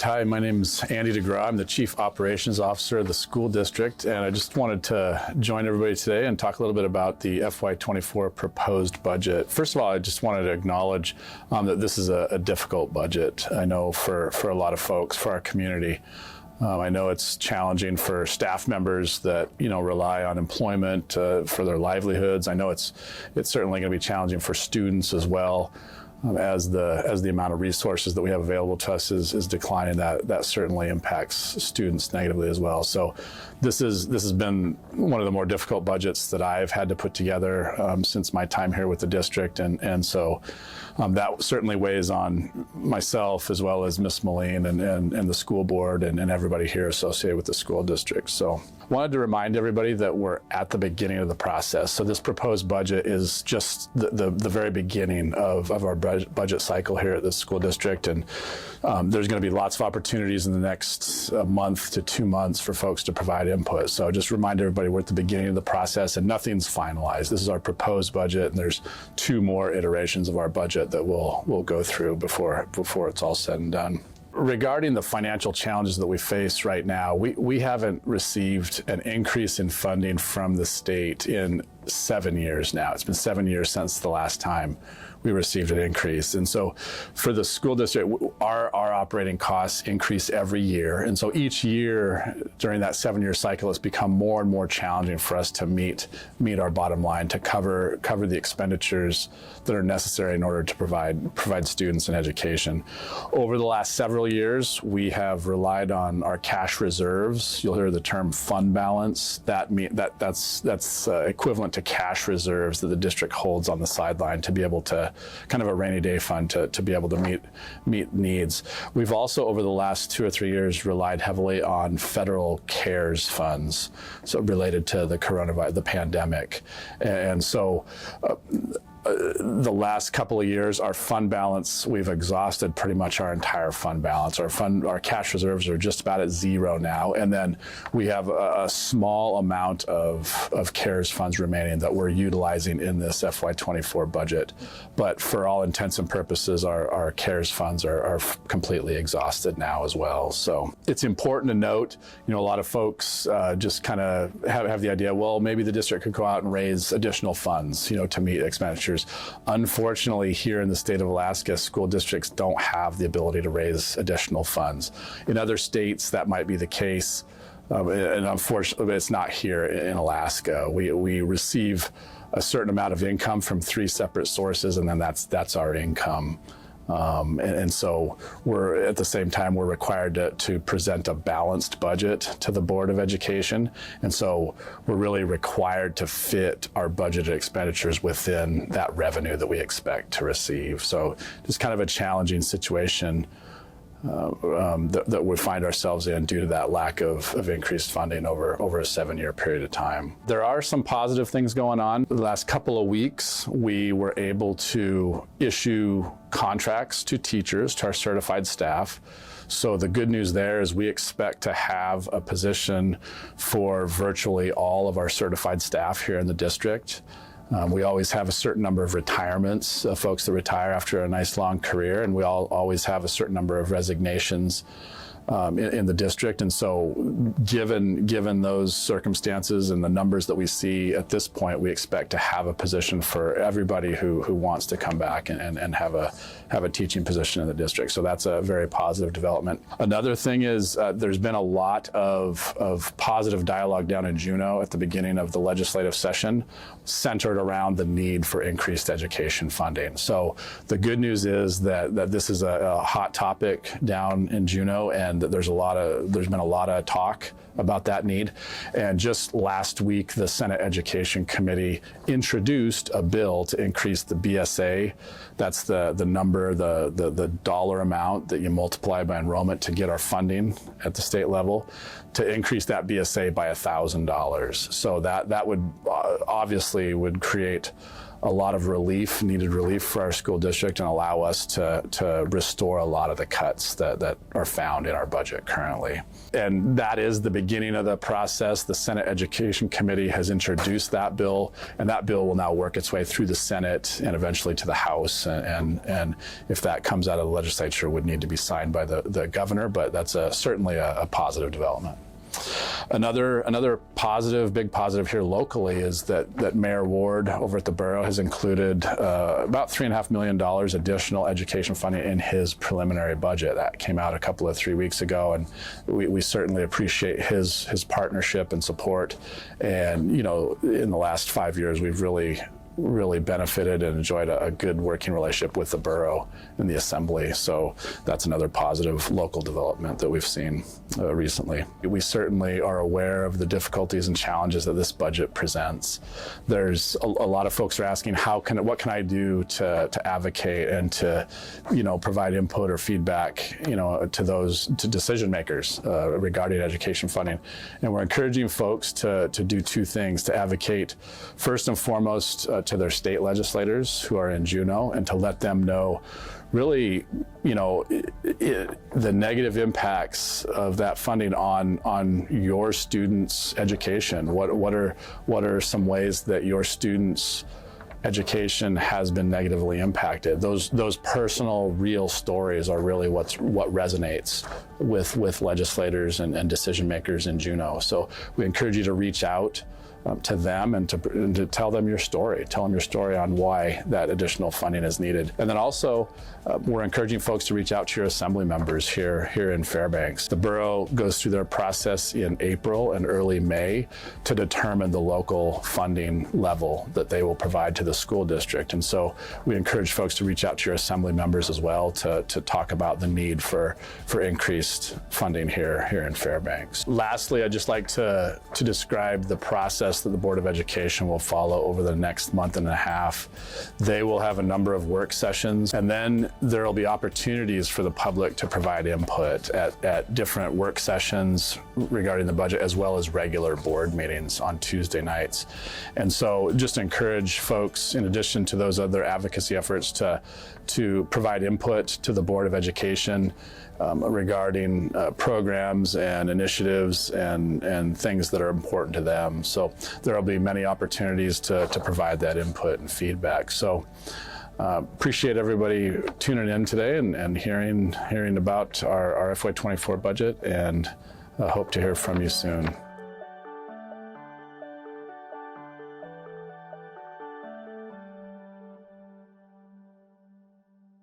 right. Hi, my name's Andy Degraw. I'm the Chief Operations Officer of the school district, and I just wanted to join everybody today and talk a little bit about the FY24 proposed budget. First of all, I just wanted to acknowledge that this is a difficult budget. I know for a lot of folks, for our community. I know it's challenging for staff members that rely on employment for their livelihoods. I know it's certainly going to be challenging for students as well. As the amount of resources that we have available to us is declining, that certainly impacts students negatively as well. So this has been one of the more difficult budgets that I've had to put together since my time here with the district, and so that certainly weighs on myself as well as Ms. Moline and the school board and everybody here associated with the school district. So wanted to remind everybody that we're at the beginning of the process. So this proposed budget is just the very beginning of our budget cycle here at the school district, and there's going to be lots of opportunities in the next month to 2 months for folks to provide input. So just remind everybody we're at the beginning of the process and nothing's finalized. This is our proposed budget, and there's 2 more iterations of our budget that we'll go through before it's all said and done. Regarding the financial challenges that we face right now, we haven't received an increase in funding from the state in 7 years now. It's been 7 years since the last time we received an increase. And so for the school district, our operating costs increase every year. And so each year during that 7-year cycle, it's become more and more challenging for us to meet our bottom line, to cover the expenditures that are necessary in order to provide students an education. Over the last several years, we have relied on our cash reserves. You'll hear the term fund balance. That's equivalent to cash reserves that the district holds on the sideline to be able to kind of a rainy day fund to be able to meet needs. We've also over the last 2 or 3 years relied heavily on federal CARES funds, so related to the coronavirus, the pandemic, and so. The last couple of years, our fund balance, we've exhausted pretty much our entire fund balance. Our cash reserves are just about at zero now, and then we have a small amount of CARES funds remaining that we're utilizing in this FY24 budget. But for all intents and purposes, our CARES funds are completely exhausted now as well. So it's important to note, a lot of folks just kind of have the idea, well, maybe the district could go out and raise additional funds, to meet expenditures. Unfortunately, here in the state of Alaska, school districts don't have the ability to raise additional funds. In other states, that might be the case, and unfortunately, it's not here in Alaska. We receive a certain amount of income from 3 separate sources, and then that's our income. And so we're at the same time we're required to present a balanced budget to the Board of Education, and so we're really required to fit our budgeted expenditures within that revenue that we expect to receive. So just kind of a challenging situation that we find ourselves in due to that lack of increased funding over a 7-year period of time. There are some positive things going on. The last couple of weeks, we were able to issue contracts to teachers, to our certified staff. So the good news there is we expect to have a position for virtually all of our certified staff here in the district. We always have a certain number of retirements, folks that retire after a nice long career, and we always have a certain number of resignations in the district. And so given those circumstances and the numbers that we see at this point, we expect to have a position for everybody who wants to come back and have a teaching position in the district. So that's a very positive development. Another thing is there's been a lot of positive dialogue down in Juneau at the beginning of the legislative session centered around the need for increased education funding. So the good news is that this is a hot topic down in Juneau, and that there's been a lot of talk about that need. And just last week, the Senate Education Committee introduced a bill to increase the BSA. That's the number, the dollar amount that you multiply by enrollment to get our funding at the state level, to increase that BSA by $1,000. So that would obviously would create a lot of needed relief for our school district, and allow us to restore a lot of the cuts that are found in our budget currently. And that is the beginning of the process. The Senate Education Committee has introduced that bill, and that bill will now work its way through the Senate and eventually to the House. And if that comes out of the legislature, would need to be signed by the governor, but that's certainly a positive development. Another big positive here locally is that Mayor Ward over at the borough has included about $3.5 million additional education funding in his preliminary budget. That came out 3 weeks ago, and we certainly appreciate his partnership and support. And in the last 5 years, we've really benefited and enjoyed a good working relationship with the borough and the assembly. So that's another positive local development that we've seen recently. We certainly are aware of the difficulties and challenges that this budget presents. There's a lot of folks are asking, what can I do to advocate and to provide input or feedback to decision makers regarding education funding. And we're encouraging folks to do two things: to advocate first and foremost to their state legislators who are in Juneau, and to let them know really the negative impacts of that funding on your students' education. What are some ways that your students' education has been negatively impacted? Those personal, real stories are really what resonates with legislators and decision makers in Juneau. So we encourage you to reach out to them and to tell them your story. Tell them your story on why that additional funding is needed. And then also, we're encouraging folks to reach out to your assembly members here in Fairbanks. The borough goes through their process in April and early May to determine the local funding level that they will provide to the school district. And so we encourage folks to reach out to your assembly members as well to talk about the need for increased funding here in Fairbanks. Lastly, I'd just like to describe the process that the Board of Education will follow over the next month and a half. They will have a number of work sessions, and then there will be opportunities for the public to provide input at different work sessions regarding the budget, as well as regular board meetings on Tuesday nights. And so just encourage folks, in addition to those other advocacy efforts, to provide input to the Board of Education regarding programs and initiatives and things that are important to them. So there will be many opportunities to provide that input and feedback. So appreciate everybody tuning in today and hearing about our FY24 budget, and hope to hear from you soon.